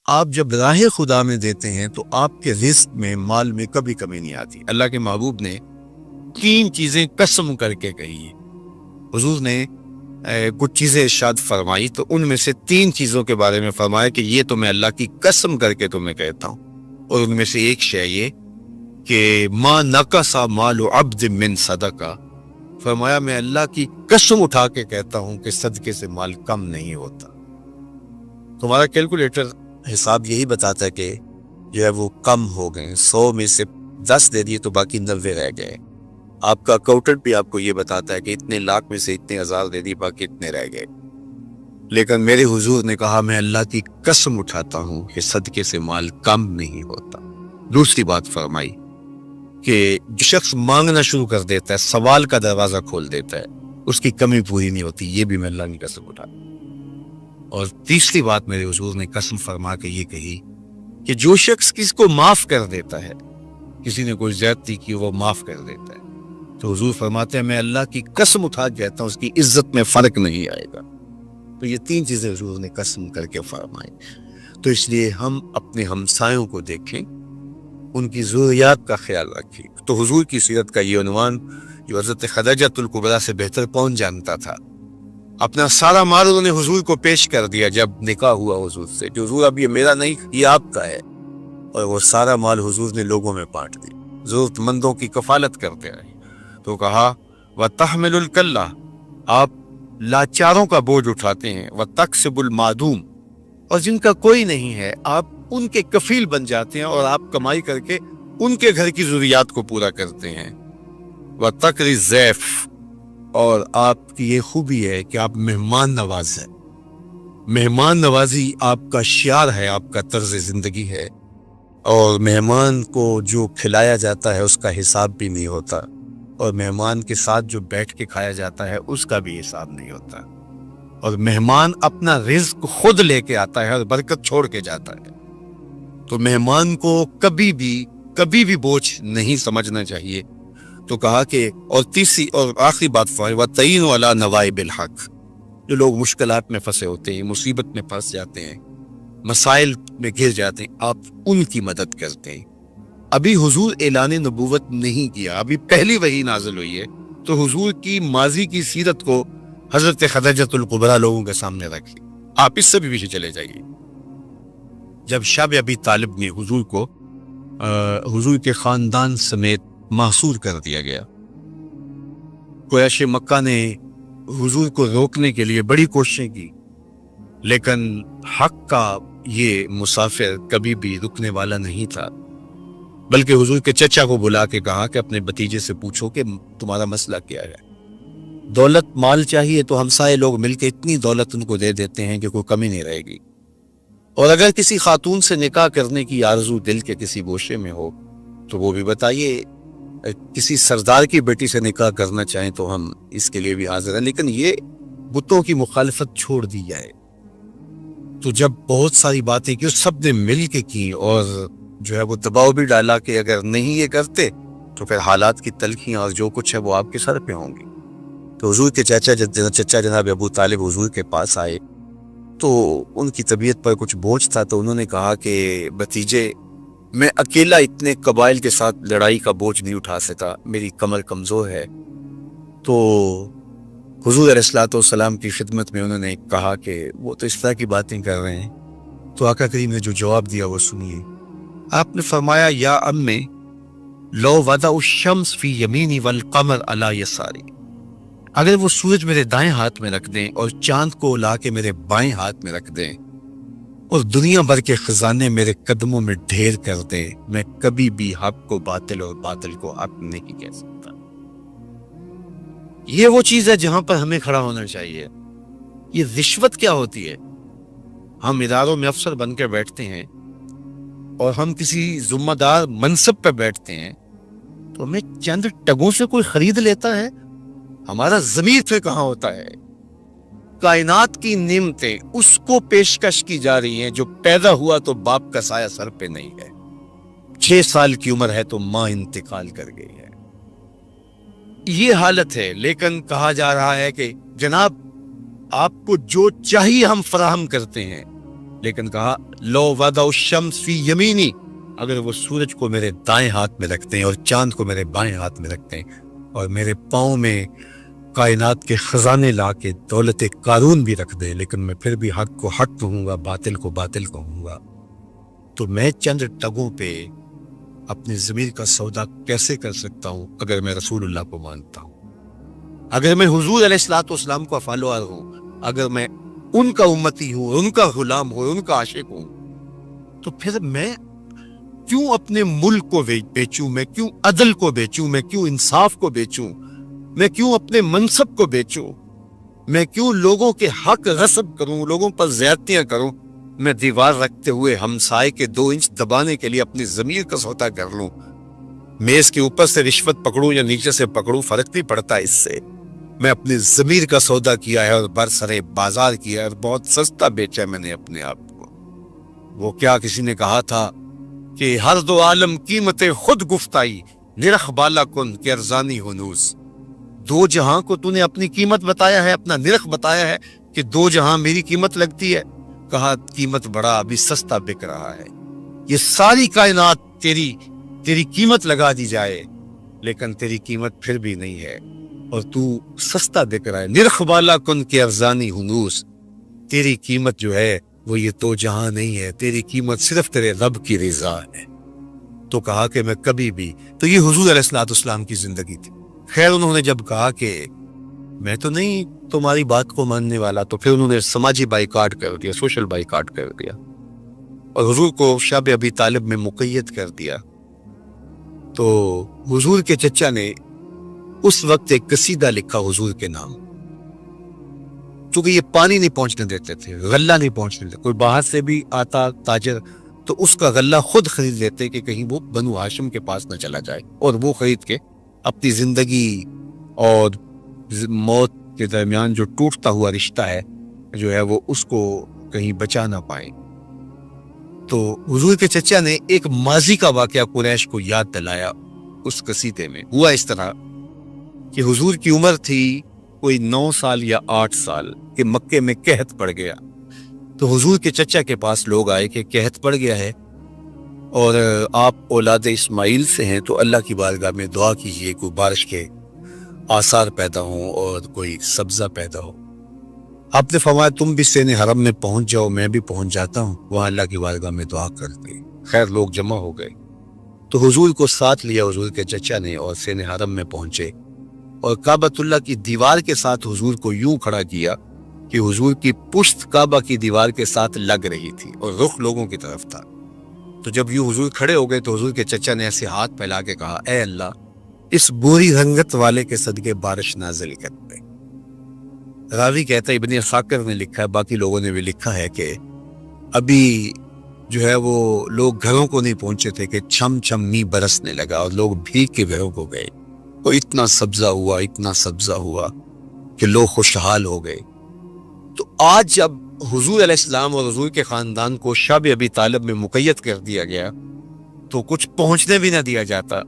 آپ جب راہ خدا میں دیتے ہیں تو آپ کے رزق میں، مال میں کبھی کمی نہیں آتی۔ اللہ کے محبوب نے 3 چیزیں قسم کر کے کہی ہیں۔ حضور نے کچھ چیزیں ارشاد فرمائی تو ان میں سے 3 چیزوں کے بارے میں فرمایا کہ یہ تو میں اللہ کی قسم کر کے تمہیں کہتا ہوں، اور ان میں سے ایک شے یہ کہ ما نقص مال عبد من صدقہ، فرمایا میں اللہ کی قسم اٹھا کے کہتا ہوں کہ صدقے سے مال کم نہیں ہوتا۔ تمہارا کیلکولیٹر حساب یہی بتاتا ہے کہ جو ہے وہ کم ہو گئے، 100 میں سے 10 دے دیے تو باقی 90 رہ گئے۔ آپ کا اکاؤنٹنٹ بھی آپ کو یہ بتاتا ہے کہ اتنے لاکھ میں سے اتنے ہزار دے دی، باقی اتنے رہ گئے۔ لیکن میرے حضور نے کہا میں اللہ کی قسم اٹھاتا ہوں کہ صدقے سے مال کم نہیں ہوتا۔ دوسری بات فرمائی کہ جو شخص مانگنا شروع کر دیتا ہے، سوال کا دروازہ کھول دیتا ہے، اس کی کمی پوری نہیں ہوتی، یہ بھی میں اللہ کی قسم اٹھاتا ہوں۔ اور تیسری بات میرے حضور نے قسم فرما کے یہ کہی کہ جو شخص کسی کو معاف کر دیتا ہے، کسی نے کوئی زیادتی کی وہ معاف کر دیتا ہے، تو حضور فرماتے ہیں میں اللہ کی قسم اٹھا کے کہتا ہوں اس کی عزت میں فرق نہیں آئے گا۔ تو یہ 3 چیزیں حضور نے قسم کر کے فرمائی۔ تو اس لیے ہم اپنے ہمسایوں کو دیکھیں، ان کی ضروریات کا خیال رکھیں۔ تو حضور کی سیرت کا یہ عنوان جو حضرت خدیجہ الکبریٰ سے بہتر کون جانتا تھا، اپنا سارا مال انہوں نے حضور کو پیش کر دیا جب نکاح ہوا حضور سے کہ حضور اب یہ میرا نہیں، یہ آپ کا ہے، اور وہ سارا مال حضور نے لوگوں میں بانٹ دی، ضرورت مندوں کی کفالت کرتے رہے۔ تو کہا وَتَحْمِلُ الْكَلَّةَ، آپ لاچاروں کا بوجھ اٹھاتے ہیں، وَتَكْسِبُ الْمَعْدُومَ، اور جن کا کوئی نہیں ہے آپ ان کے کفیل بن جاتے ہیں اور آپ کمائی کر کے ان کے گھر کی ضروریات کو پورا کرتے ہیں۔ وَتَقْرِي الضَّيْفَ، اور آپ کی یہ خوبی ہے کہ آپ مہمان نواز ہیں۔ مہمان نوازی آپ کا شعار ہے، آپ کا طرز زندگی ہے، اور مہمان کو جو کھلایا جاتا ہے اس کا حساب بھی نہیں ہوتا، اور مہمان کے ساتھ جو بیٹھ کے کھایا جاتا ہے اس کا بھی حساب نہیں ہوتا، اور مہمان اپنا رزق خود لے کے آتا ہے اور برکت چھوڑ کے جاتا ہے۔ تو مہمان کو کبھی بھی بوجھ نہیں سمجھنا چاہیے۔ تو کہا کہ اور تیسری اور آخری بات وَتَعِينُوا عَلَىٰ نَوَائِبِ الْحَقِّ، جو لوگ مشکلات میں پھنسے ہوتے ہیں، مصیبت میں پھنس جاتے ہیں، مسائل میں گر جاتے ہیں، آپ ان کی مدد کرتے ہیں۔ ابھی حضور اعلان نبوت نہیں کیا، ابھی پہلی وحی نازل ہوئی ہے، تو حضور کی ماضی کی سیرت کو حضرت خدیجہ الکبریٰ لوگوں کے سامنے رکھ لی۔ آپ اس سے بھی پیچھے چلے جائیے۔ جب شب ابی طالب نے حضور کو حضور کے خاندان سمیت محصور کر دیا گیا، قریش مکہ نے حضور کو روکنے کے لیے بڑی کوششیں کی، لیکن حق کا یہ مسافر کبھی بھی رکنے والا نہیں تھا، بلکہ حضور کے چچا کو بلا کے کہا کہ اپنے بھتیجے سے پوچھو کہ تمہارا مسئلہ کیا ہے۔ دولت مال چاہیے تو ہمسائے لوگ مل کے اتنی دولت ان کو دے دیتے ہیں کہ کوئی کمی نہیں رہے گی، اور اگر کسی خاتون سے نکاح کرنے کی آرزو دل کے کسی گوشے میں ہو تو وہ بھی بتائیے، کسی سردار کی بیٹی سے نکاح کرنا چاہیں تو ہم اس کے لیے بھی حاضر ہیں، لیکن یہ بتوں کی مخالفت چھوڑ دی جائے۔ تو جب بہت ساری باتیں کی سب نے مل کے کی، اور جو ہے وہ دباؤ بھی ڈالا کہ اگر نہیں یہ کرتے تو پھر حالات کی تلخیاں اور جو کچھ ہے وہ آپ کے سر پہ ہوں گی۔ تو حضور کے چچا جناب ابو طالب حضور کے پاس آئے، تو ان کی طبیعت پر کچھ بوجھ تھا، تو انہوں نے کہا کہ بھتیجے میں اکیلا اتنے قبائل کے ساتھ لڑائی کا بوجھ نہیں اٹھا سکتا، میری کمر کمزور ہے۔ تو حضور علیہ الصلوۃ والسلام کی خدمت میں انہوں نے کہا کہ وہ تو اس طرح کی باتیں کر رہے ہیں۔ تو آقا کریم نے جو جواب دیا وہ سنیے۔ آپ نے فرمایا یا امی لو وضع الشمس فی یمینی والقمر علی یساری، اگر وہ سورج میرے دائیں ہاتھ میں رکھ دیں اور چاند کو لا کے میرے بائیں ہاتھ میں رکھ دیں اور دنیا بھر کے خزانے میرے قدموں میں ڈھیر کر دیں، میں کبھی بھی حق کو باطل اور باطل کو حق نہیں کہہ سکتا۔ یہ وہ چیز ہے جہاں پر ہمیں کھڑا ہونا چاہیے۔ یہ رشوت کیا ہوتی ہے؟ ہم اداروں میں افسر بن کے بیٹھتے ہیں اور ہم کسی ذمہ دار منصب پہ بیٹھتے ہیں تو ہمیں چند ٹگوں سے کوئی خرید لیتا ہے، ہمارا ضمیر پھر کہاں ہوتا ہے؟ کائنات کی نعمتیں اس کو پیشکش کی جا رہی ہیں جو پیدا ہوا تو باپ کا سایہ سر پہ نہیں ہے، 6 سال کی عمر ہے تو ماں انتقال کر گئی ہے، یہ حالت ہے۔ لیکن کہا جا رہا ہے کہ جناب آپ کو جو چاہیے ہم فراہم کرتے ہیں، لیکن کہا لو وضع الشمس فی یمینی، اگر وہ سورج کو میرے دائیں ہاتھ میں رکھتے ہیں اور چاند کو میرے بائیں ہاتھ میں رکھتے ہیں اور میرے پاؤں میں کائنات کے خزانے لا کے دولت قارون بھی رکھ دے، لیکن میں پھر بھی حق کو حق کہوں گا، باطل کو باطل کہوں گا، تو میں چند ٹگوں پہ اپنے ضمیر کا سودا کیسے کر سکتا ہوں اگر میں رسول اللہ کو مانتا ہوں، اگر میں حضور علیہ الصلوۃ والسلام کا فالوور ہوں، اگر میں ان کا امتی ہوں، ان کا غلام ہوں، ان کا عاشق ہوں، تو پھر میں کیوں اپنے ملک کو بیچوں، میں کیوں عدل کو بیچوں، میں کیوں انصاف کو بیچوں، میں کیوں اپنے منصب کو بیچوں، میں کیوں لوگوں کے حق غصب کروں، لوگوں پر زیادتیاں کروں، میں دیوار رکھتے ہوئے ہمسائے کے 2 انچ دبانے کے لیے اپنی ضمیر کا سودا کر لوں، میز کے اوپر سے رشوت پکڑوں یا نیچے سے پکڑوں، فرق نہیں پڑتا اس سے، میں اپنے ضمیر کا سودا کیا ہے اور برسرے بازار کیا ہے اور بہت سستا بیچا ہے میں نے اپنے آپ کو۔ وہ کیا کسی نے کہا تھا کہ ہر دو عالم قیمت خود گفتائی، نرخ بالا کن کہ ارزانی ہنوز، 2 جہاں کو تو نے اپنی قیمت بتایا ہے، اپنا نرخ بتایا ہے کہ 2 جہاں میری قیمت لگتی ہے، کہا قیمت بڑا ابھی سستا بک رہا ہے، یہ ساری کائنات تیری قیمت لگا دی جائے لیکن تیری قیمت پھر بھی نہیں ہے اور تو سستا بک رہا ہے، نرخ بالا کن کہ ارزانی ہنوز، تیری قیمت جو ہے وہ یہ 2 جہاں نہیں ہے، تیری قیمت صرف تیرے رب کی رضا ہے۔ تو کہا کہ میں کبھی بھی، تو یہ حضور علیہ الصلوۃ والسلام کی زندگی تھی۔ خیر انہوں نے جب کہا کہ میں تو نہیں تمہاری بات کو ماننے والا، تو پھر انہوں نے سماجی بائیکاٹ کر دیا، سوشل بائیکاٹ کر دیا اور حضور کو شب ابی طالب میں مقید کر دیا۔ تو حضور کے چچا نے اس وقت ایک قصیدہ لکھا حضور کے نام، چونکہ یہ پانی نہیں پہنچنے دیتے تھے، غلہ نہیں پہنچنے دیتے، کوئی باہر سے بھی آتا تاجر تو اس کا غلہ خود خرید لیتے کہ کہیں وہ بنو ہاشم کے پاس نہ چلا جائے، اور وہ خرید کے اپنی زندگی اور موت کے درمیان جو ٹوٹتا ہوا رشتہ ہے جو ہے وہ اس کو کہیں بچا نہ پائیں۔ تو حضور کے چچا نے ایک ماضی کا واقعہ قریش کو یاد دلایا اس قصیدے میں۔ ہوا اس طرح کہ حضور کی عمر تھی کوئی 9 سال یا 8 سال کہ مکے میں قحط پڑ گیا، تو حضور کے چچا کے پاس لوگ آئے کہ قحط پڑ گیا ہے اور آپ اولاد اسماعیل سے ہیں، تو اللہ کی بارگاہ میں دعا کیجئے کوئی بارش کے آثار پیدا ہوں اور کوئی سبزہ پیدا ہو۔ آپ نے فرمایا تم بھی سین حرم میں پہنچ جاؤ، میں بھی پہنچ جاتا ہوں، وہاں اللہ کی بارگاہ میں دعا کرتے۔ خیر لوگ جمع ہو گئے تو حضور کو ساتھ لیا حضور کے چچا نے اور سین حرم میں پہنچے اور کعبۃ اللہ کی دیوار کے ساتھ حضور کو یوں کھڑا کیا کہ حضور کی پشت کعبہ کی دیوار کے ساتھ لگ رہی تھی اور رخ لوگوں کی طرف تھا۔ تو جب یوں حضور کھڑے ہو گئے تو حضور کے چچا نے ایسے ہاتھ پھیلا کے کہا اے اللہ اس بری رنگت والے کے صدقے بارش نازل کر دے۔ راوی کہتا ہے، ابن اساکر نے لکھا ہے، باقی لوگوں نے بھی لکھا ہے کہ ابھی جو ہے وہ لوگ گھروں کو نہیں پہنچے تھے کہ چھم چھم می برسنے لگا اور لوگ بھیگ کے گھروں کو گئے، تو اتنا سبزہ ہوا کہ لوگ خوشحال ہو گئے۔ تو آج جب حضور علیہ السلام اور حضور کے خاندان کو شب ابی طالب میں مقید کر دیا گیا تو کچھ پہنچنے بھی نہ دیا جاتا،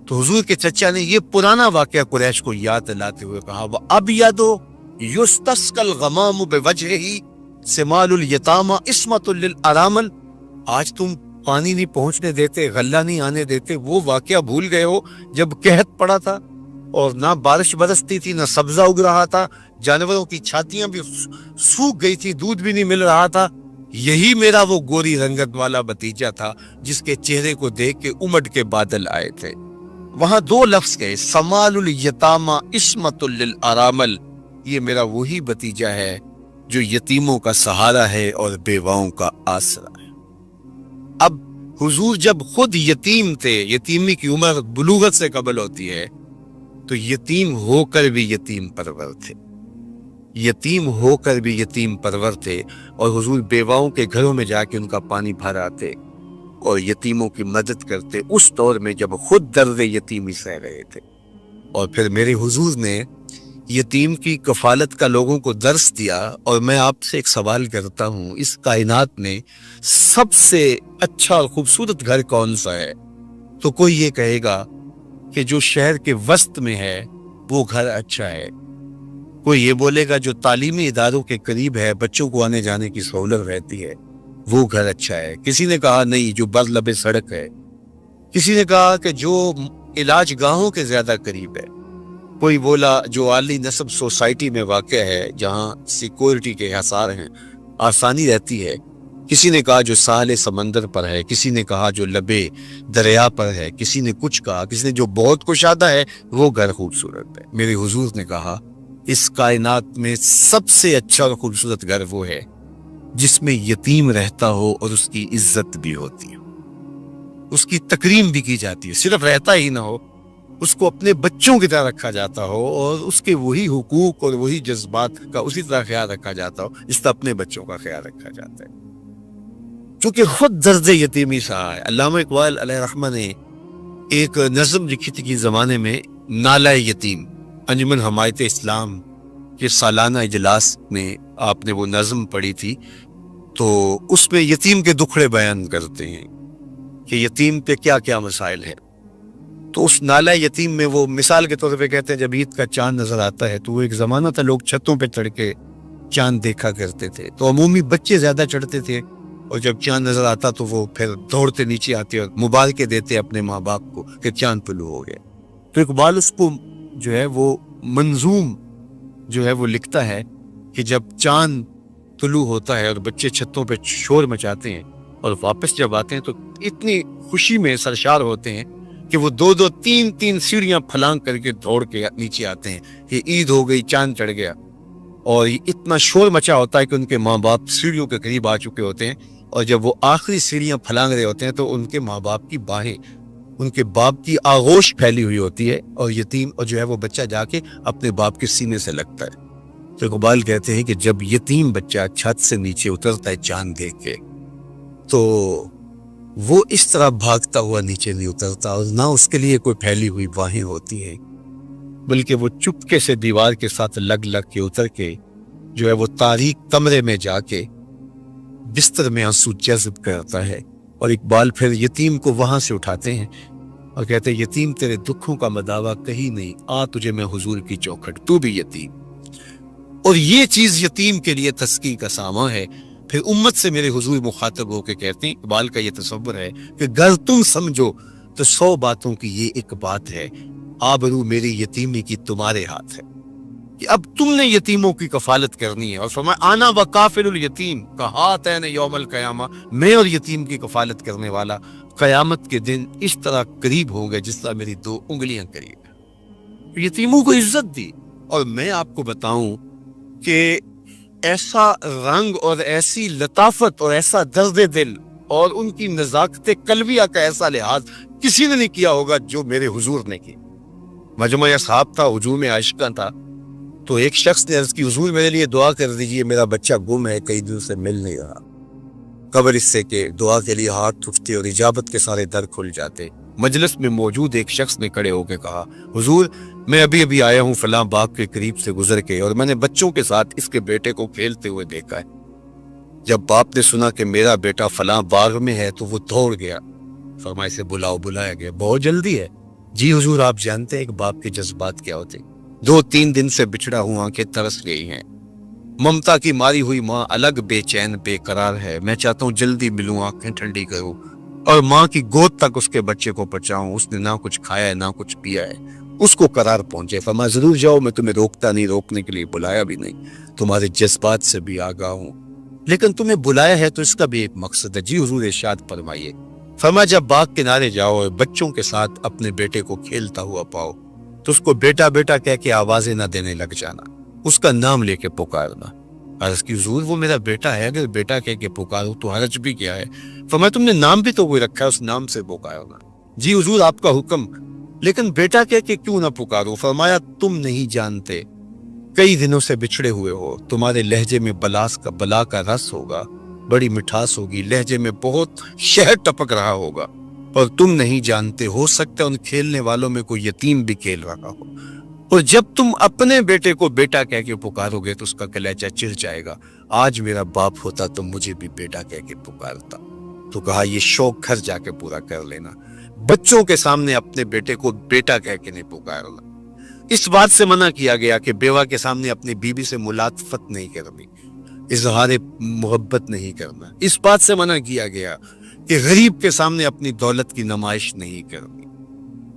تو حضور کے چچا نے یہ پرانا واقعہ قریش کو یاد دلاتے ہوئے کہا وَأَبْيَضُ يُسْتَسْقَى الْغَمَامُ بِوَجْهِهِ سِمَالُ الْيَتَامَى عِصْمَةٌ لِلْأَرَامِلِ، آج تم پانی نہیں پہنچنے دیتے، غلہ نہیں آنے دیتے، وہ واقعہ بھول گئے ہو جب قحط پڑا تھا اور نہ بارش برستی تھی، نہ سبزہ اگ رہا تھا، جانوروں کی چھاتیاں بھی سوکھ گئی تھی، دودھ بھی نہیں مل رہا تھا۔ یہی میرا وہ گوری رنگت والا بھتیجا تھا جس کے چہرے کو دیکھ کے امڈ کے بادل آئے تھے۔ وہاں 2 لفظ گئے، سمال الیتامى عصمۃ للارامل، یہ میرا وہی بھتیجا ہے جو یتیموں کا سہارا ہے اور بیواؤں کا آسرا ہے۔ اب حضور جب خود یتیم تھے، یتیمی کی عمر بلوغت سے قبل ہوتی ہے، تو یتیم ہو کر بھی یتیم پرور تھے، یتیم ہو کر بھی یتیم پرور تھے، اور حضور بیواؤں کے گھروں میں جا کے ان کا پانی بھر آتے اور یتیموں کی مدد کرتے اس دور میں جب خود درد یتیمی سہ رہے تھے۔ اور پھر میرے حضور نے یتیم کی کفالت کا لوگوں کو درس دیا۔ اور میں آپ سے ایک سوال کرتا ہوں، اس کائنات میں سب سے اچھا اور خوبصورت گھر کون سا ہے؟ تو کوئی یہ کہے گا کہ جو شہر کے وسط میں ہے وہ گھر اچھا ہے، کوئی یہ بولے گا جو تعلیمی اداروں کے قریب ہے، بچوں کو آنے جانے کی سہولت رہتی ہے، وہ گھر اچھا ہے۔ کسی نے کہا نہیں جو بر لبے سڑک ہے، کسی نے کہا کہ جو علاج گاہوں کے زیادہ قریب ہے، کوئی بولا جو عالی نسب سوسائٹی میں واقع ہے جہاں سیکورٹی کے حصار ہیں، آسانی رہتی ہے۔ کسی نے کہا جو ساحل سمندر پر ہے، کسی نے کہا جو لبے دریا پر ہے، کسی نے کچھ کہا، کسی نے جو بہت کشادہ ہے وہ گھر خوبصورت ہے۔ میرے حضور نے کہا اس کائنات میں سب سے اچھا اور خوبصورت گھر وہ ہے جس میں یتیم رہتا ہو اور اس کی عزت بھی ہوتی ہو، اس کی تکریم بھی کی جاتی ہے، صرف رہتا ہی نہ ہو، اس کو اپنے بچوں کی طرح رکھا جاتا ہو اور اس کے وہی حقوق اور وہی جذبات کا اسی طرح خیال رکھا جاتا ہو جس طرح اپنے بچوں کا خیال رکھا جاتا ہے، چونکہ خود درد یتیمی سہا ہے۔ علامہ اقبال علیہ رحمہ نے ایک نظم لکھی تھی کہ زمانے میں نالہ یتیم، انجمن حمایت اسلام کے سالانہ اجلاس میں آپ نے وہ نظم پڑھی تھی، تو اس میں یتیم کے دکھڑے بیان کرتے ہیں کہ یتیم پہ کیا کیا مسائل ہیں۔ تو اس نالہ یتیم میں وہ مثال کے طور پہ کہتے ہیں جب عید کا چاند نظر آتا ہے تو وہ ایک زمانہ تھا لوگ چھتوں پہ چڑھ کے چاند دیکھا کرتے تھے، تو عمومی بچے زیادہ چڑھتے تھے اور جب چاند نظر آتا تو وہ پھر دوڑتے نیچے آتے اور مبارکیں دیتے اپنے ماں باپ کو کہ چاند طلوع ہو گیا۔ تو اقبال اس کو جو ہے وہ منظوم جو ہے وہ لکھتا ہے کہ جب چاند طلوع ہوتا ہے اور بچے چھتوں پہ شور مچاتے ہیں اور واپس جب آتے ہیں تو اتنی خوشی میں سرشار ہوتے ہیں کہ وہ دو دو تین تین سیڑھیاں پھلانگ کر کے دوڑ کے نیچے آتے ہیں کہ عید ہو گئی، چاند چڑھ گیا، اور اتنا شور مچا ہوتا ہے کہ ان کے ماں باپ سیڑھیوں کے قریب آ چکے ہوتے ہیں، اور جب وہ آخری سیڑھیاں پھلانگ رہے ہوتے ہیں تو ان کے ماں باپ کی باہیں، ان کے باپ کی آغوش پھیلی ہوئی ہوتی ہے، اور یتیم اور جو ہے وہ بچہ جا کے اپنے باپ کے سینے سے لگتا ہے۔ تو اقبال کہتے ہیں کہ جب یتیم بچہ چھت سے نیچے اترتا ہے چاند دیکھ کے، تو وہ اس طرح بھاگتا ہوا نیچے نہیں اترتا اور نہ اس کے لیے کوئی پھیلی ہوئی باہیں ہوتی ہیں، بلکہ وہ چپکے سے دیوار کے ساتھ لگ کے اتر کے جو ہے وہ تاریک کمرے میں جا کے بستر میں آنسو جذب کرتا ہے، اور اقبال پھر یتیم کو وہاں سے اٹھاتے ہیں اور کہتے ہیں یتیم تیرے دکھوں کا مداوا کہیں نہیں، آ تجھے میں حضور کی چوکھٹ، تو بھی یتیم۔ اور یہ چیز یتیم کے لیے تسکین کا سامان ہے۔ پھر امت سے میرے حضور مخاطب ہو کے کہتے ہیں، اقبال کا یہ تصور ہے کہ گر تم سمجھو تو 100 باتوں کی یہ ایک بات ہے، آبرو میری یتیمی کی تمہارے ہاتھ ہے، کہ اب تم نے یتیموں کی کفالت کرنی ہے، اور فرمایا آنا وکافل الیتیم کہاتین یوم القیامہ، میں اور یتیم کی کفالت کرنے والا قیامت کے دن اس طرح قریب ہوں گے جس طرح میری 2 انگلیاں قریب ہیں۔ یتیموں کو عزت دی، اور میں آپ کو بتاؤں کہ ایسا رنگ اور ایسی لطافت اور ایسا درد دل اور ان کی نزاکت قلبیہ کا ایسا لحاظ کسی نے نہیں کیا ہوگا جو میرے حضور نے کی۔ مجمع اصحاب تھا، ہجوم عاشقاں تھا، تو ایک شخص نے عرض کی حضور میرے لیے دعا کر دیجئے، میرا بچہ گم ہے، کئی دن سے مل نہیں رہا۔ قبر اس سے کہ دعا کے لیے ہاتھ اٹھتے اور اجابت کے سارے در کھل جاتے۔ مجلس میں موجود ایک شخص نے کھڑے ہو کے کہا، حضور میں ابھی آیا ہوں فلاں باغ کے قریب سے گزر کے، اور میں نے بچوں کے ساتھ اس کے بیٹے کو کھیلتے ہوئے دیکھا ہے۔ جب باپ نے سنا کہ میرا بیٹا فلاں باغ میں ہے تو وہ دوڑ گیا، فرمایا اسے بلاؤ۔ بلایا گیا، بہت جلدی ہے؟ جی حضور آپ جانتے ہیں کہ باپ کے جذبات کیا ہوتے، 2-3 دن سے بچھڑا ہوں، آنکھیں ترس گئی ہیں، ممتا کی ماری ہوئی ماں الگ بے چین بے قرار ہے، میں چاہتا ہوں جلدی ملوں، آنکھیں ٹھنڈی کروں اور ماں کی گود تک اس کے بچے کو پہنچاؤں، اس نے نہ کچھ کھایا ہے نہ کچھ پیا ہے، اس کو قرار پہنچے۔ فرمایا ضرور جاؤ، میں تمہیں روکتا نہیں، روکنے کے لیے بلایا بھی نہیں، تمہارے جذبات سے بھی آگاہ ہوں، لیکن تمہیں بلایا ہے تو اس کا بھی ایک مقصد ہے۔ جی حضور ارشاد فرمائیے۔ فرمایا جب باغ کنارے جاؤ اور بچوں کے ساتھ اپنے بیٹے کو کھیلتا ہوا پاؤ تو اس کو بیٹا بیٹا کہہ کے آوازیں نہ دینے لگ جانا، اس کا نام لے کے پکارنا۔ عرض کی حضور وہ میرا بیٹا ہے، اگر بیٹا کہہ کے پکارو تو حرج بھی کیا ہے؟ فرمایا تم نے نام بھی تو کوئی رکھا ہے، اس نام سے پکارنا۔ جی حضور آپ کا حکم، لیکن بیٹا کہہ کے کیوں نہ پکارو؟ فرمایا تم نہیں جانتے، کئی دنوں سے بچھڑے ہوئے ہو، تمہارے لہجے میں بلا کا رس ہوگا، بڑی مٹھاس ہوگی، لہجے میں بہت شہد ٹپک رہا ہوگا، اور تم نہیں جانتے، ہو سکتا ہے ان کھیلنے والوں میں کوئی یتیم بھی کھیل رہا ہو، اور جب تم اپنے بیٹے کو بیٹا کہہ کے پکارو گے تو اس کا کلیجہ چر جائے گا، آج میرا باپ ہوتا تو مجھے بھی بیٹا کہہ کے پکارتا۔ تو کہا یہ شوق گھر جا کے پورا کر لینا، بچوں کے سامنے اپنے بیٹے کو بیٹا کہہ کے نہیں پکارنا، اس بات سے منع کیا گیا کہ بیوہ کے سامنے اپنی بیوی سے ملاطفت نہیں کرنی، اظہار محبت نہیں کرنا۔ اس بات سے منع کیا گیا کہ غریب کے سامنے اپنی دولت کی نمائش نہیں کرنی،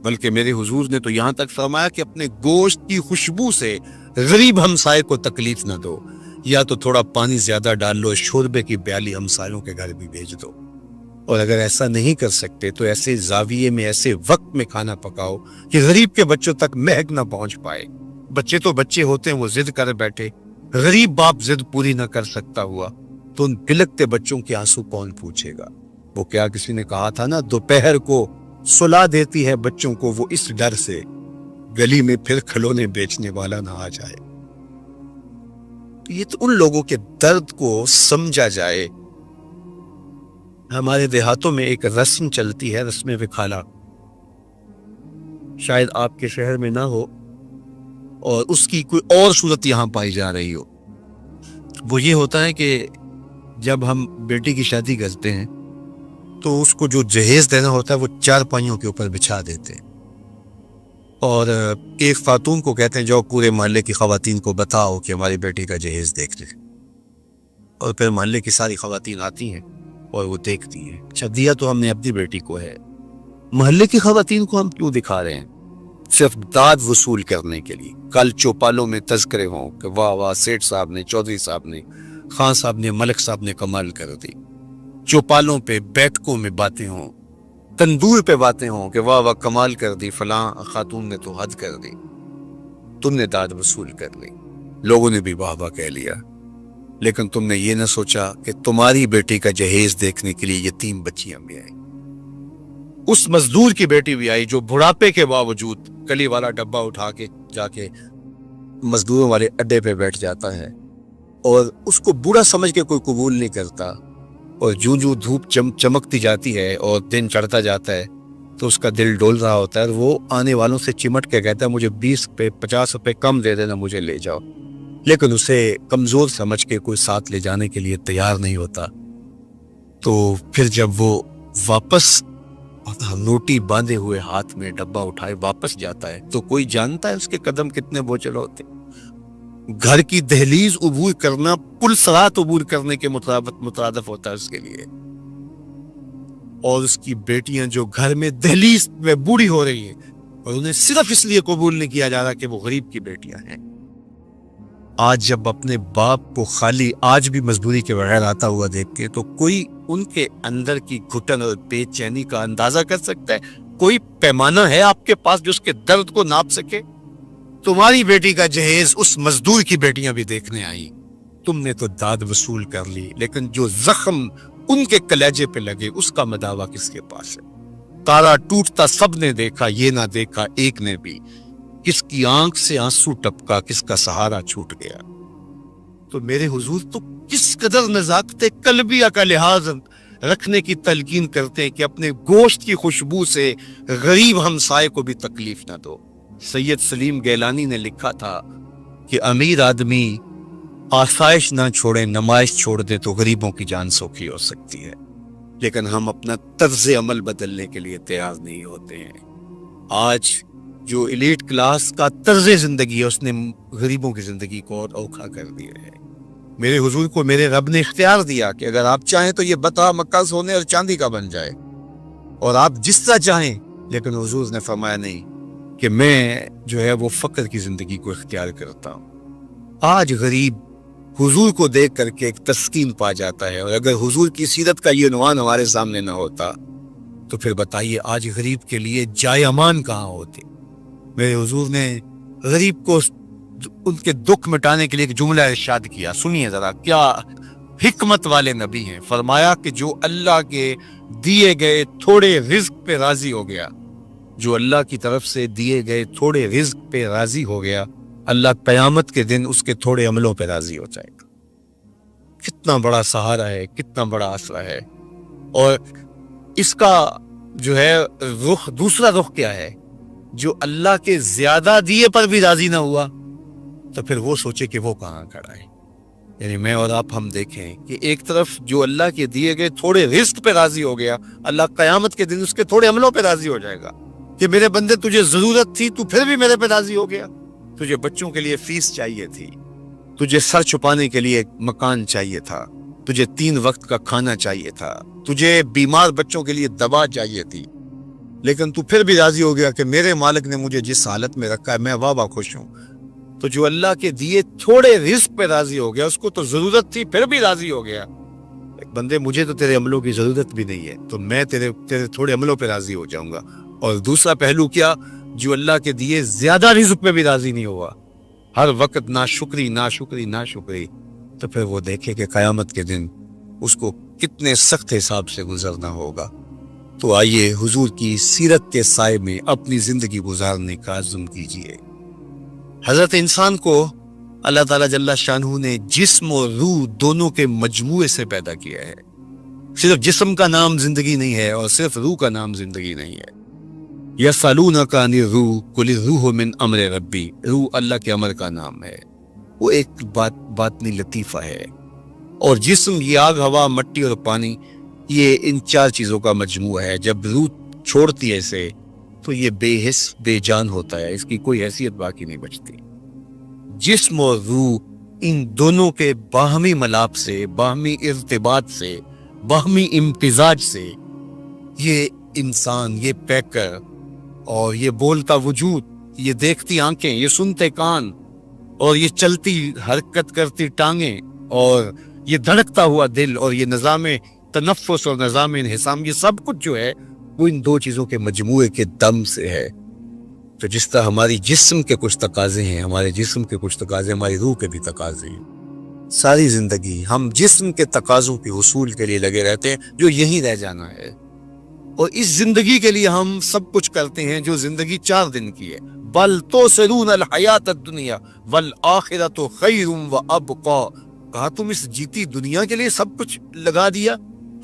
بلکہ میرے حضور نے تو یہاں تک فرمایا کہ اپنے گوشت کی خوشبو سے غریب ہمسائے کو تکلیف نہ دو، یا تو تھوڑا پانی زیادہ ڈال لو، شوربے کی پیالی ہمسایوں کے گھر بھی بھیج دو، اور اگر ایسا نہیں کر سکتے تو ایسے زاویے میں، ایسے وقت میں کھانا پکاؤ کہ غریب کے بچوں تک مہک نہ پہنچ پائے۔ بچے تو بچے ہوتے ہیں، وہ ضد کر بیٹھے، غریب باپ ضد پوری نہ کر سکتا ہوا تو ان بلکتے بچوں کے آنسو کون پوچھے گا؟ وہ کیا کسی نے کہا تھا نا، دوپہر کو سلا دیتی ہے بچوں کو وہ اس ڈر سے گلی میں پھر کھلونے بیچنے والا نہ آ جائے۔ یہ تو ان لوگوں کے درد کو سمجھا جائے۔ ہمارے دیہاتوں میں ایک رسم چلتی ہے، رسم وکھالا، شاید آپ کے شہر میں نہ ہو اور اس کی کوئی اور صورت یہاں پائی جا رہی ہو۔ وہ یہ ہوتا ہے کہ جب ہم بیٹی کی شادی کرتے ہیں تو اس کو جو جہیز دینا ہوتا ہے وہ 4 پائیوں کے اوپر بچھا دیتے ہیں، اور ایک خاتون کو کہتے ہیں جاؤ پورے محلے کی خواتین کو بتاؤ کہ ہماری بیٹی کا جہیز دیکھ لیں، اور پھر محلے کی ساری خواتین آتی ہیں اور وہ دیکھتی ہیں۔ اچھا، دیا تو ہم نے اپنی بیٹی کو ہے، محلے کی خواتین کو ہم کیوں دکھا رہے ہیں؟ صرف داد وصول کرنے کے لیے۔ کل چوپالوں میں تذکرے ہوں کہ واہ واہ سیٹھ صاحب نے، چودھری صاحب نے، خان صاحب نے، ملک صاحب نے کمال کر دی۔ چوپالوں پہ، بیٹھکوں میں باتیں ہوں، تندور پہ باتیں ہوں کہ واہ واہ کمال کر دی، فلاں خاتون نے تو حد کر دی، تم نے داد وصول کر لی، لوگوں نے بھی واہ واہ کہہ لیا، لیکن تم نے یہ نہ سوچا کہ تمہاری بیٹی کا جہیز دیکھنے کے لیے یتیم بچیاں بھی آئیں، اس مزدور کی بیٹی بھی آئی جو بڑھاپے کے باوجود کلی والا ڈبہ اٹھا کے جا کے مزدوروں والے اڈے پہ بیٹھ جاتا ہے، اور اس کو بوڑھا سمجھ کے کوئی قبول نہیں کرتا، اور جوں جوں دھوپ چمکتی جاتی ہے اور دن چڑھتا جاتا ہے تو اس کا دل ڈول رہا ہوتا ہے، اور وہ آنے والوں سے چمٹ کے کہتا ہے مجھے 20 روپے 50 روپے کم دے دینا، مجھے لے جاؤ، لیکن اسے کمزور سمجھ کے کوئی ساتھ لے جانے کے لیے تیار نہیں ہوتا۔ تو پھر جب وہ واپس نوٹی باندھے ہوئے ہاتھ میں ڈبہ اٹھائے واپس جاتا ہے تو کوئی جانتا ہے اس کے قدم کتنے بوجھل ہوتے؟ گھر کی دہلیز عبور کرنا پل صراط عبور کرنے کے مترادف ہوتا ہے اس کے لیے، اور اس کی بیٹیاں جو گھر میں دہلیز میں بوڑھی ہو رہی ہیں اور انہیں صرف اس لیے قبول نہیں کیا جا رہا کہ وہ غریب کی بیٹیاں ہیں۔ آج جب اپنے باپ کو خالی آج بھی مزدوری کے بغیر آتا ہوا دیکھ کے تو کوئی ان کے اندر کی گھٹن اور بے چینی کا اندازہ کر سکتا ہے؟ کوئی پیمانہ ہے آپ کے پاس جو اس کے درد کو ناپ سکے؟ تمہاری بیٹی کا جہیز اس مزدور کی بیٹیاں بھی دیکھنے آئی، تم نے تو داد وصول کر لی، لیکن جو زخم ان کے کلیجے پہ لگے اس کا مداوا کس کے پاس ہے؟ تارا ٹوٹتا سب نے دیکھا، یہ نہ دیکھا ایک نے بھی، کس کی آنکھ سے آنسو ٹپکا، کس کا سہارا چھوٹ گیا۔ تو میرے حضور تو کس قدر نزاکت قلبیہ کا لحاظ رکھنے کی تلقین کرتے ہیں کہ اپنے گوشت کی خوشبو سے غریب ہمسائے کو بھی تکلیف نہ دو۔ سید سلیم گیلانی نے لکھا تھا کہ امیر آدمی آسائش نہ چھوڑے، نمائش چھوڑ دے تو غریبوں کی جان سوکھی ہو سکتی ہے، لیکن ہم اپنا طرز عمل بدلنے کے لیے تیار نہیں ہوتے ہیں۔ آج جو ایلیٹ کلاس کا طرز زندگی ہے اس نے غریبوں کی زندگی کو اور اوکھا کر دیا ہے۔ میرے حضور کو میرے رب نے اختیار دیا کہ اگر آپ چاہیں تو یہ بتا مکہ سونے اور چاندی کا بن جائے، اور آپ جس طرح چاہیں، لیکن حضور نے فرمایا نہیں کہ میں جو ہے وہ فقر کی زندگی کو اختیار کرتا ہوں۔ آج غریب حضور کو دیکھ کر کے ایک تسکین پا جاتا ہے، اور اگر حضور کی سیرت کا یہ عنوان ہمارے سامنے نہ ہوتا تو پھر بتائیے آج غریب کے لیے جائے امان کہاں ہوتی؟ میرے حضور نے غریب کو ان کے دکھ مٹانے کے لیے ایک جملہ ارشاد کیا، سنیے ذرا، کیا حکمت والے نبی ہیں۔ فرمایا کہ جو اللہ کے دیے گئے تھوڑے رزق پہ راضی ہو گیا، جو اللہ کی طرف سے دیے گئے تھوڑے رزق پہ راضی ہو گیا، اللہ قیامت کے دن اس کے تھوڑے عملوں پہ راضی ہو جائے گا۔ کتنا بڑا سہارا ہے، کتنا بڑا آسرا ہے۔ اور اس کا جو ہے رخ، دوسرا رخ کیا ہے؟ جو اللہ کے زیادہ دیے پر بھی راضی نہ ہوا تو پھر وہ سوچے کہ وہ کہاں کھڑا ہے۔ یعنی میں اور آپ ہم دیکھیں کہ ایک طرف جو اللہ کے دیے گئے تھوڑے رزق پہ راضی ہو گیا، اللہ قیامت کے دن اس کے تھوڑے عملوں پہ راضی ہو جائے گا کہ میرے بندے تجھے ضرورت تھی تو پھر بھی میرے پہ راضی ہو گیا۔ تجھے بچوں کے لیے فیس چاہیے تھی، تجھے سر چھپانے کے لیے مکان چاہیے تھا، تجھے 3 وقت کا کھانا چاہیے تھا، تجھے بیمار بچوں کے لیے دوا چاہیے تھی، لیکن تو پھر بھی راضی ہو گیا کہ میرے مالک نے مجھے جس حالت میں رکھا ہے میں واہ خوش ہوں۔ تو جو اللہ کے دیے تھوڑے رزق پہ راضی ہو گیا، اس کو تو ضرورت تھی پھر بھی راضی ہو گیا، بندے مجھے تو تیرے عملوں کی ضرورت بھی نہیں ہے، تو میں تیرے تھوڑے عملوں پہ راضی ہو جاؤں گا۔ اور دوسرا پہلو کیا، جو اللہ کے دیے زیادہ رزق پہ بھی راضی نہیں ہوا، ہر وقت ناشکری ناشکری ناشکری، تو پھر وہ دیکھے کہ قیامت کے دن اس کو کتنے سخت حساب سے گزرنا ہوگا۔ تو آئیے حضور کی سیرت کے سائے میں اپنی زندگی گزارنے کا عزم کیجیے۔ حضرت انسان کو اللہ تعالیٰ جل شانہ نے جسم اور روح دونوں کے مجموعے سے پیدا کیا ہے، صرف جسم کا نام زندگی نہیں ہے اور صرف روح کا نام زندگی نہیں ہے۔ یسألونک عن الروح قل الروح من امر ربی، روح اللہ کے امر کا نام ہے، وہ ایک باطنی لطیفہ ہے۔ اور جسم یہ آگ ہوا مٹی اور پانی، یہ ان 4 چیزوں کا مجموعہ ہے۔ جب روح چھوڑتی ہے اسے تو یہ بے حس بے جان ہوتا ہے، اس کی کوئی حیثیت باقی نہیں بچتی۔ جسم اور روح ان دونوں کے باہمی ملاپ سے، باہمی ارتباط سے، باہمی امتزاج سے یہ انسان، یہ پیکر اور یہ بولتا وجود، یہ دیکھتی آنکھیں، یہ سنتے کان اور یہ چلتی حرکت کرتی ٹانگیں اور یہ دھڑکتا ہوا دل اور یہ نظام تنفس اور نظام انہضام، یہ سب کچھ جو ہے وہ ان 2 چیزوں کے مجموعے کے دم سے ہے۔ تو جس طرح ہماری جسم کے کچھ تقاضے ہیں، ہمارے جسم کے کچھ تقاضے ہماری روح کے بھی تقاضے ہیں، ساری زندگی ہم جسم کے تقاضوں کے حصول کے لیے لگے رہتے ہیں جو یہیں رہ جانا ہے، اور اس زندگی کے لیے ہم سب کچھ کرتے ہیں جو زندگی 4 دن کی ہے۔ بل تؤثرون الحیات الدنیا والآخرۃ خیر وابقی، کہا تم اس جیتی دنیا کے لیے سب کچھ لگا دیا،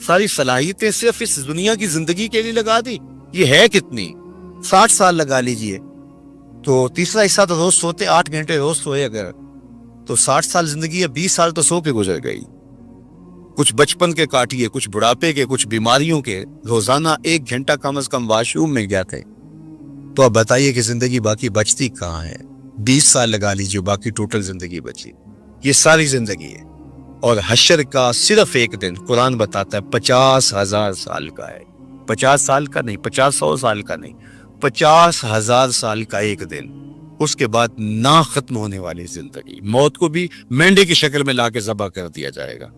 ساری صلاحیتیں صرف اس دنیا کی زندگی کے لیے لگا دی، یہ ہے کتنی؟ 60 سال لگا لیجئے، تو تیسرا حصہ تو روز سوتے، 8 گھنٹے روز سوئے اگر، تو 60 سال زندگی ہے، 20 سال تو سو کے گزر گئی۔ کچھ بچپن کے کاٹیے، کچھ بڑھاپے کے، کچھ بیماریوں کے، روزانہ 1 گھنٹہ کم از کم واش روم میں گیا تھے، تو اب بتائیے کہ زندگی باقی بچتی کہاں ہے؟ 20 سال لگا لیجئے، باقی ٹوٹل زندگی بچی، یہ ساری زندگی ہے۔ اور حشر کا صرف 1 دن قرآن بتاتا ہے 50,000 سال کا ہے، 50 سال کا نہیں، 50 سال کا نہیں، 50,000 سال کا 1 دن، اس کے بعد نہ ختم ہونے والی زندگی، موت کو بھی مینڈے کی شکل میں لا کے ذبح کر دیا جائے گا۔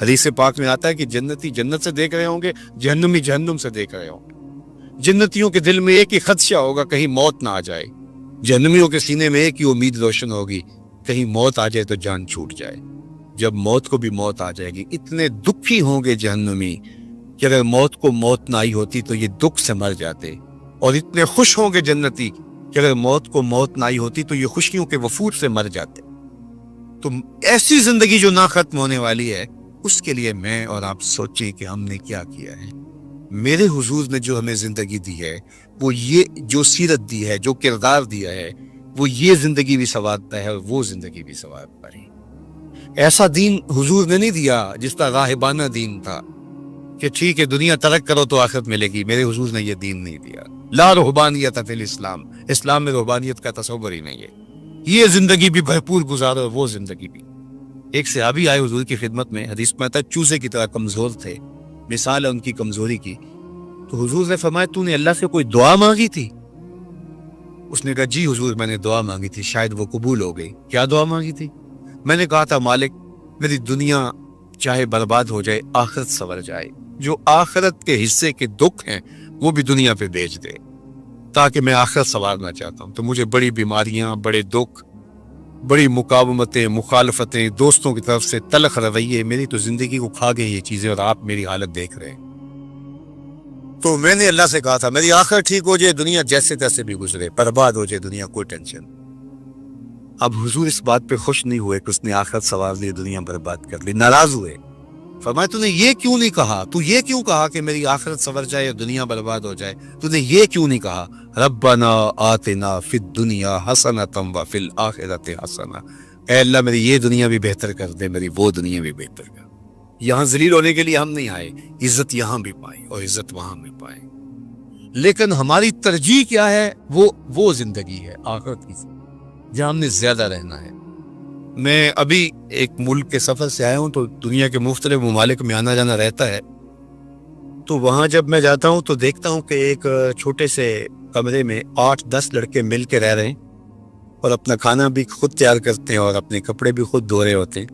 حدیث پاک میں آتا ہے کہ جنتی جنت سے دیکھ رہے ہوں گے، جہنمی جہنم سے دیکھ رہے ہوں گے۔ جنتیوں کے دل میں ایک ہی خدشہ ہوگا کہیں موت نہ آ جائے، جہنمیوں کے سینے میں ایک ہی امید روشن ہوگی کہیں موت آ جائے تو جان چھوٹ جائے۔ جب موت کو بھی موت آ جائے گی، اتنے دکھی ہوں گے جہنمی کہ اگر موت کو موت نہ آئی ہوتی تو یہ دکھ سے مر جاتے، اور اتنے خوش ہوں گے جنتی کہ اگر موت کو موت نہ آئی ہوتی تو یہ خوشیوں کے وفور سے مر جاتے۔ تو ایسی زندگی جو نہ ختم ہونے والی ہے، اس کے لیے میں اور آپ سوچیں کہ ہم نے کیا کیا ہے۔ میرے حضور نے جو ہمیں زندگی دی ہے، وہ یہ جو سیرت دی ہے، جو کردار دیا ہے، وہ یہ زندگی بھی سنوارتا ہے اور وہ زندگی بھی سنوارتا ہے۔ ایسا دین حضور نے نہیں دیا جس طرح راہبانہ دین تھا کہ ٹھیک ہے دنیا ترک کرو تو آخرت ملے گی، میرے حضور نے یہ دین نہیں دیا۔ لا رہبانیت فی الاسلام، اسلام میں رہبانیت کا تصور ہی نہیں ہے۔ یہ زندگی بھی بھرپور گزارو اور وہ زندگی بھی۔ ایک صحابی آئے حضور کی خدمت میں، حدیث میں آتا ہے چوزے کی طرح کمزور تھے، مثال ہے ان کی کمزوری کی۔ تو حضور نے فرمایا تو نے اللہ سے کوئی دعا مانگی تھی؟ اس نے کہا جی حضور میں نے دعا مانگی تھی، شاید وہ قبول ہو گئی۔ کیا دعا مانگی تھی؟ میں نے کہا تھا مالک میری دنیا چاہے برباد ہو جائے، آخرت سنور جائے، جو آخرت کے حصے کے دکھ ہیں وہ بھی دنیا پہ بیچ دے تاکہ میں آخرت سنوارنا چاہتا ہوں۔ تو مجھے بڑی بیماریاں، بڑے دکھ، بڑی مقاومتیں، مخالفتیں، دوستوں کی طرف سے تلخ رویے، میری تو زندگی کو کھا گئے یہ چیزیں، اور آپ میری حالت دیکھ رہے ہیں۔ تو میں نے اللہ سے کہا تھا میری آخرت ٹھیک ہو جائے، دنیا جیسے تیسے بھی گزرے، برباد ہو جائے دنیا، کوئی ٹینشن۔ اب حضور اس بات پہ خوش نہیں ہوئے کہ اس نے آخرت سنوار لی، دنیا برباد کر لی، ناراض ہوئے۔ فرمایا تو نے یہ کیوں نہیں کہا، تو یہ کیوں کہا کہ میری آخرت سنور جائے اور دنیا برباد ہو جائے، تو نے یہ کیوں نہیں کہا ربنا آتنا فی الدنیا حسنۃ وفی الآخرۃ حسنہ، اے اللہ میری یہ دنیا بھی بہتر کر دے، میری وہ دنیا بھی بہتر کر۔ یہاں ذلیل ہونے کے لیے ہم نہیں آئے، عزت یہاں بھی پائیں اور عزت وہاں بھی پائیں، لیکن ہماری ترجیح کیا ہے؟ وہ زندگی ہے آخرت کی، جہاں ہم نے زیادہ رہنا ہے. میں ابھی ایک ملک کے سفر سے آیا ہوں تو دنیا کے مختلف ممالک میں آنا جانا رہتا ہے. تو وہاں جب میں جاتا ہوں تو دیکھتا ہوں کہ ایک چھوٹے سے کمرے میں 8-10 لڑکے مل کے رہ رہے ہیں اور اپنا کھانا بھی خود تیار کرتے ہیں اور اپنے کپڑے بھی خود دھو رہے ہوتے ہیں.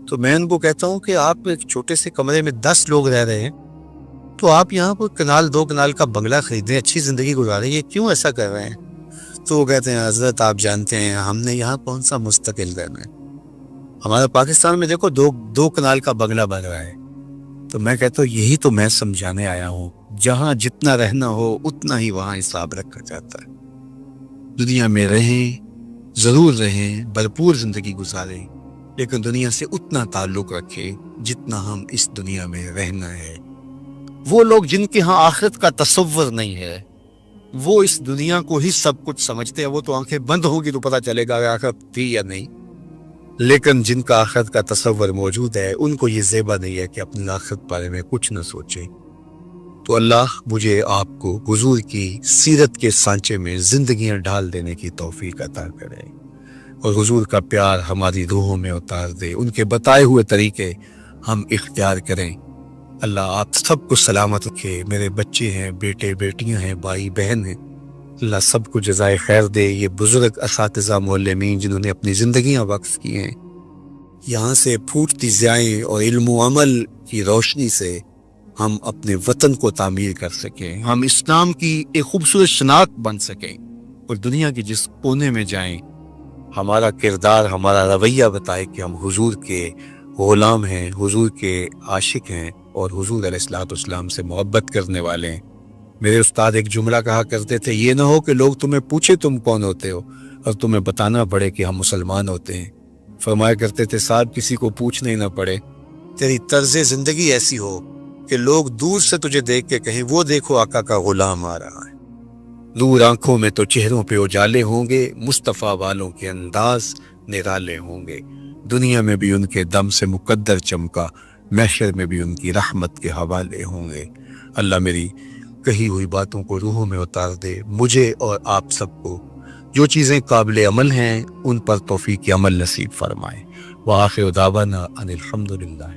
تو میں ان کو کہتا ہوں کہ آپ ایک چھوٹے سے کمرے میں 10 لوگ رہ رہے ہیں تو آپ یہاں پر کنال 2 کنال کا بنگلہ خریدیں, اچھی زندگی گزاریں, یہ کیوں ایسا کر رہے ہیں؟ تو وہ کہتے ہیں حضرت آپ جانتے ہیں ہم نے یہاں کون سا مستقل رہنا ہے, ہمارا پاکستان میں دیکھو 2 کنال کا بنگلہ بن رہا ہے. تو میں کہتا ہوں یہی تو میں سمجھانے آیا ہوں, جہاں جتنا رہنا ہو اتنا ہی وہاں حساب رکھا جاتا ہے. دنیا میں رہیں, ضرور رہیں, بھرپور زندگی گزاریں, لیکن دنیا سے اتنا تعلق رکھیں جتنا ہم اس دنیا میں رہنا ہے. وہ لوگ جن کے ہاں آخرت کا تصور نہیں ہے وہ اس دنیا کو ہی سب کچھ سمجھتے ہیں. وہ تو آنکھیں بند ہوگی تو پتہ چلے گا کہ آخرت تھی یا نہیں. لیکن جن کا آخرت کا تصور موجود ہے ان کو یہ زیبا نہیں ہے کہ اپنی آخرت بارے میں کچھ نہ سوچے. تو اللہ مجھے آپ کو حضور کی سیرت کے سانچے میں زندگیاں ڈال دینے کی توفیق عطا کرے اور حضور کا پیار ہماری روحوں میں اتار دے, ان کے بتائے ہوئے طریقے ہم اختیار کریں. اللہ آپ سب کو سلامت رکھے. میرے بچے ہیں, بیٹے بیٹیاں ہیں, بھائی بہن ہیں, اللہ سب کو جزائے خیر دے. یہ بزرگ اساتذہ معلمین جنہوں نے اپنی زندگیاں وقف کی ہیں, یہاں سے پھوٹتی ضیائیں اور علم و عمل کی روشنی سے ہم اپنے وطن کو تعمیر کر سکیں, ہم اسلام کی ایک خوبصورت شناخت بن سکیں اور دنیا کے جس کونے میں جائیں ہمارا کردار, ہمارا رویہ بتائے کہ ہم حضور کے غلام ہیں, حضور کے عاشق ہیں اور حضور علیہ الصلوۃ والسلام سے محبت کرنے والے ہیں. میرے استاد ایک جملہ کہا کرتے تھے, یہ نہ ہو کہ لوگ تمہیں پوچھے تم کون ہوتے ہو اور تمہیں بتانا پڑے کہ ہم مسلمان ہوتے ہیں. فرمایا کرتے تھے صاحب کسی کو پوچھنا ہی نہ پڑے, تیری طرز زندگی ایسی ہو کہ لوگ دور سے تجھے دیکھ کے کہیں وہ دیکھو آقا کا غلام آ رہا ہے. دور آنکھوں میں تو چہروں پہ اجالے ہوں گے, مصطفیٰ والوں کے انداز نرالے ہوں گے. دنیا میں بھی ان کے دم سے مقدر چمکا, محشر میں بھی ان کی رحمت کے حوالے ہوں گے. اللہ میری کہی ہوئی باتوں کو روحوں میں اتار دے, مجھے اور آپ سب کو جو چیزیں قابل عمل ہیں ان پر توفیق عمل نصیب فرمائے. وآخر دعوانا ان الحمدللہ.